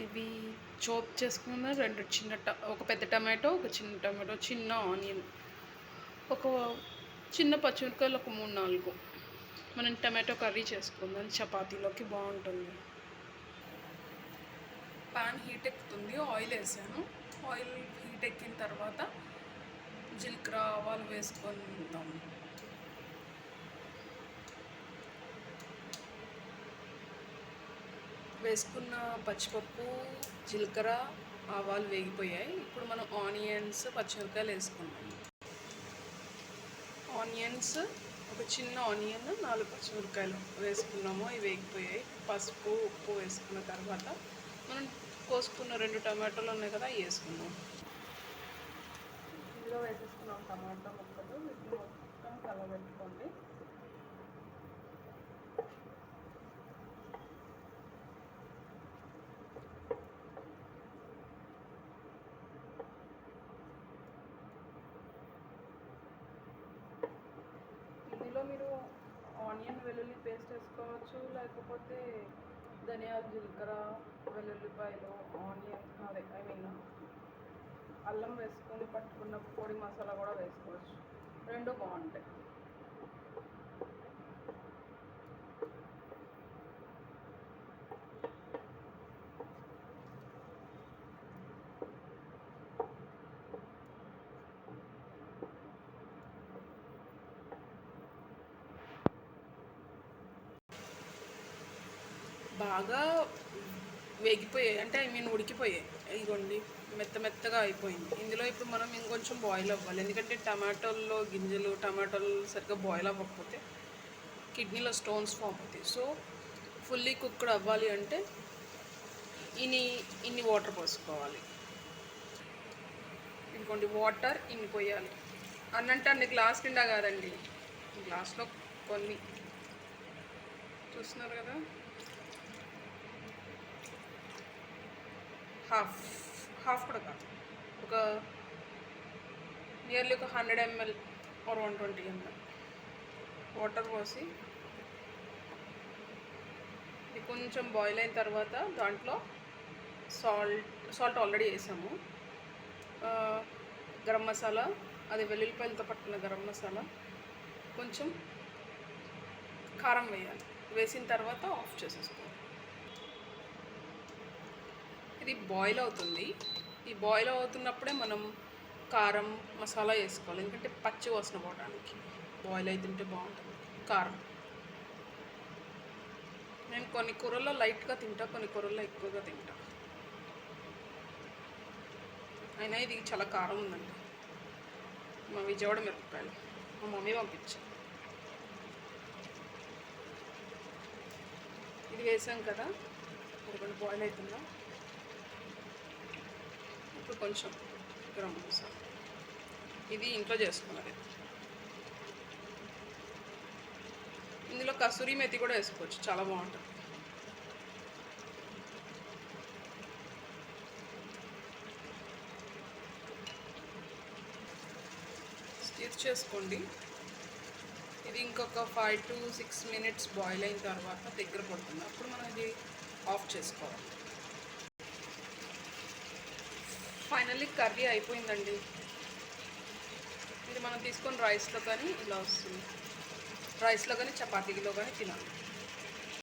ఇవి చాప్ చేసుకున్న ఒక పెద్ద టమాటో, ఒక చిన్న టమాటో, చిన్న ఆనియన్, ఒక చిన్న పచ్చిమిరపకాయలు ఒక 3, 4. మనం టమాటో కర్రీ చేసుకుందాం, చపాతీలోకి బాగుంటుంది. పాన్ హీట్ ఎక్కుతుంది, ఆయిల్ వేసాను. ఆయిల్ హీట్ ఎక్కిన తర్వాత జీలకర్ర, ఆవాలు వేసుకుందాం. వేసుకున్న పచ్చిపప్పు, జీలకర్ర, ఆవాలు వేగిపోయాయి. ఇప్పుడు మనం ఆనియన్స్, పచ్చిమిరపకాయలు వేసుకున్నాం. ఆనియన్స్, ఒక చిన్న ఆనియన్, 4 పచ్చిమిరపకాయలు వేసుకున్నాము. ఇవి వేగిపోయాయి. పసుపు, ఉప్పు వేసుకున్న తర్వాత మనం కోసుకున్న 2 టమాటాలు ఉన్నాయి కదా, అవి వేసుకున్నాం. ఇందులో వేసేసుకున్నాం టమాటా ముక్కలు. వీటిని మొత్తం కలబెట్టుకోండి. ఇందులో మీరు ఆనియన్ వెల్లుల్లి పేస్ట్ వేసుకోవచ్చు, లేకపోతే ధనియాలు, జీలకర్ర, వెల్లుల్లిపాయలు, అల్లం వేసుకొని పట్టుకున్న పొడి మసాలా కూడా వేసుకోవచ్చు. 2 బాగుంటాయి. బాగా వేగిపోయాయి, అంటే ఉడికిపోయాయి. ఇదిగోండి, మెత్తగా అయిపోయింది. ఇందులో ఇప్పుడు మనం ఇంకొంచెం బాయిల్ అవ్వాలి, ఎందుకంటే టమాటోల్లో గింజలు, టమాటోలు సరిగ్గా బాయిల్ అవ్వకపోతే కిడ్నీలో స్టోన్స్ ఫామ్ అవుతాయి. సో ఫుల్లీ కుక్డ్ అవ్వాలి అంటే ఇన్ని వాటర్ పోసుకోవాలి. ఇంకోండి, వాటర్ ఇన్ని పోయాలి. అన్నంటే అన్ని గ్లాస్ నిండా కాదండి, గ్లాస్లో కొన్ని. చూస్తున్నారు కదా, హాఫ్ కూడా కాదు, ఒక నియర్లీ ఒక 100 ml ఆర్ 120 ml వాటర్ పోసి ఇది కొంచెం బాయిల్ అయిన తర్వాత దాంట్లో సాల్ట్ ఆల్రెడీ వేసాము. గరం మసాలా, అది వెల్లుల్లిపాయలతో పట్టుకున్న గరం మసాలా, కొంచెం కారం వేయాలి. వేసిన తర్వాత ఆఫ్ చేసేసుకోవాలి. ఇది బాయిల్ అవుతుంది. ఈ బాయిల్ అవుతున్నప్పుడే మనం కారం, మసాలా వేసుకోవాలి, ఎందుకంటే పచ్చి వాసన పోవడానికి. బాయిల్ అవుతుంటే బాగుంటుంది. కారం, నేను కొన్ని కూరల్లో లైట్గా తింటా, కొన్ని కూరల్లో ఎక్కువగా తింటా. అయినా ఇది చాలా కారం ఉందండి. మా విజయవాడ మిరపకాయలు మా మమ్మీ పంపించారు. ఇది వేసాం కదా, ఇది బాయిల్ అవుతుందా. ఇప్పుడు కొంచెం గరం మసాలా, ఇది ఇంట్లో చేసుకున్నది. ఇందులో కసూరి మెతి కూడా వేసుకోవచ్చు, చాలా బాగుంటుంది. స్టిర్ చేసుకోండి. ఇది ఇంకొక 5 to 6 minutes బాయిల్ అయిన తర్వాత దగ్గర పడుతుంది. అప్పుడు మనం ఇది ఆఫ్ చేసుకోవాలి. ఫైనల్లీ కర్రీ అయిపోయిందండి. ఇది మనం తీసుకొని రైస్లో కానీ ఇలా వస్తుంది, రైస్లో కానీ చపాతీలో కానీ తినాలి.